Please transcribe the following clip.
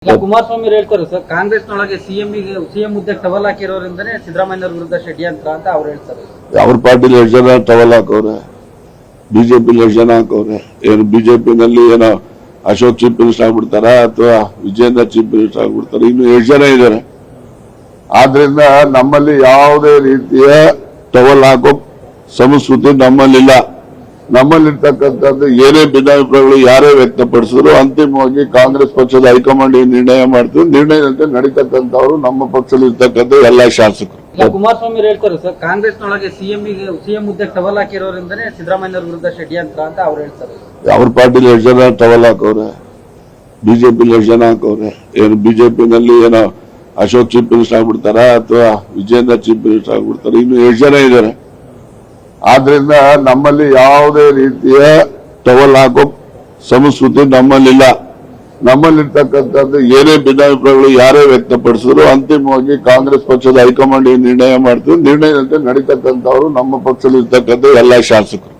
ಕುಮಾರಸ್ವಾಮಿ ಹೇಳ್ತಾರೆ sir, ಕಾಂಗ್ರೆಸ್ನೊಳಗೆ CM ಹುದ್ದೆ towel ಹಾಕಿರೋದ್ರಿಂದನೇ Siddaramaiah ವಿರುದ್ಧ ಷಡ್ಯಂತ್ರ ಅಂತ ಅವ್ರು ಹೇಳ್ತಾರೆ. ಅವ್ರ ಪಾರ್ಟಿಲಿ ಎಷ್ಟು ಜನ ಟವಲ್ ಹಾಕವ್ರೆ, ಬಿಜೆಪಿಲಿ ಎಷ್ಟು ಜನ ಹಾಕವ್ರೆ? ಏನು ಬಿಜೆಪಿನಲ್ಲಿ ಏನೋ ಅಶೋಕ್ ಚೀಫ್ ಮಿನಿಸ್ಟರ್ ಆಗ್ಬಿಡ್ತಾರ ಅಥವಾ ವಿಜೇಂದ್ರ ಚೀಫ್ ಮಿನಿಸ್ಟರ್ ಆಗ್ಬಿಡ್ತಾರ? ಇನ್ನು ಎಷ್ಟು ಜನ ಇದ್ದಾರೆ? ಆದ್ರಿಂದ ನಮ್ಮಲ್ಲಿ ಯಾವುದೇ ರೀತಿಯ ಟವಲ್ ಹಾಕೋ ಸಂಸ್ಕೃತಿ ನಮ್ಮಲ್ಲಿಲ್ಲ. ನಮ್ಮಲ್ಲಿರ್ತಕ್ಕಂಥದ್ದು ಏನೇ ಭಿನ್ನಾಭಿಪ್ರಾಯಗಳು ಯಾರೇ ವ್ಯಕ್ತಪಡಿಸಿದ್ರು ಅಂತಿಮವಾಗಿ ಕಾಂಗ್ರೆಸ್ ಪಕ್ಷದ ಹೈಕಮಾಂಡ್ ನಿರ್ಣಯ ಮಾಡ್ತೀವಿ. ನಿರ್ಣಯದಂತೆ ನಡೀತಕ್ಕಂಥವ್ರು ನಮ್ಮ ಪಕ್ಷದಲ್ಲಿ ಇರ್ತಕ್ಕಂಥ ಎಲ್ಲಾ ಶಾಸಕರು. ಕುಮಾರಸ್ವಾಮಿ ಹೇಳ್ತಾರೆ ಸರ್, ಕಾಂಗ್ರೆಸ್ನೊಳಗೆ ಸಿಎಂ ಹುದ್ದೆ ಟವಲ್ ಹಾಕಿರೋದ್ರಿಂದನೇ ಸಿದ್ದರಾಮಯ್ಯ ವಿರುದ್ಧ ಷಡ್ಯಂತ್ರ ಅಂತ ಅವ್ರು ಹೇಳ್ತಾರೆ. ಅವ್ರ ಪಾರ್ಟಿಲಿ ಎಷ್ಟು ಜನ ಟವಲ್ ಹಾಕವ್ರೆ, ಬಿಜೆಪಿಲಿ ಎಷ್ಟು ಜನ ಹಾಕವ್ರೆ? ಏನು ಬಿಜೆಪಿನಲ್ಲಿ ಏನೋ ಅಶೋಕ್ ಚೀಫ್ ಮಿನಿಸ್ಟರ್ ಆಗ್ಬಿಡ್ತಾರ ಅಥವಾ ವಿಜೇಂದ್ರ ಚೀಫ್ ಮಿನಿಸ್ಟರ್ ಆಗ್ಬಿಡ್ತಾರ? ಇನ್ನು ಎಷ್ಟು ಜನ ಇದ್ದಾರೆ? ಆದ್ರಿಂದ ನಮ್ಮಲ್ಲಿ ಯಾವುದೇ ರೀತಿಯ ಟವಲ್ ಹಾಕೋ ಸಂಸ್ಕೃತಿ ನಮ್ಮಲ್ಲಿಲ್ಲ. ನಮ್ಮಲ್ಲಿರ್ತಕ್ಕಂಥದ್ದು ಏನೇ ಭಿನ್ನಾಭಿಪ್ರಾಯಗಳು ಯಾರೇ ವ್ಯಕ್ತಪಡಿಸಿದ್ರು ಅಂತಿಮವಾಗಿ ಕಾಂಗ್ರೆಸ್ ಪಕ್ಷದ ಹೈಕಮಾಂಡ್ ನಿರ್ಣಯ ಮಾಡ್ತೀವಿ. ನಿರ್ಣಯದಂತೆ ನಡೀತಕ್ಕಂಥವ್ರು ನಮ್ಮ ಪಕ್ಷದಲ್ಲಿ ಇರ್ತಕ್ಕಂಥ ಎಲ್ಲಾ ಶಾಸಕರು.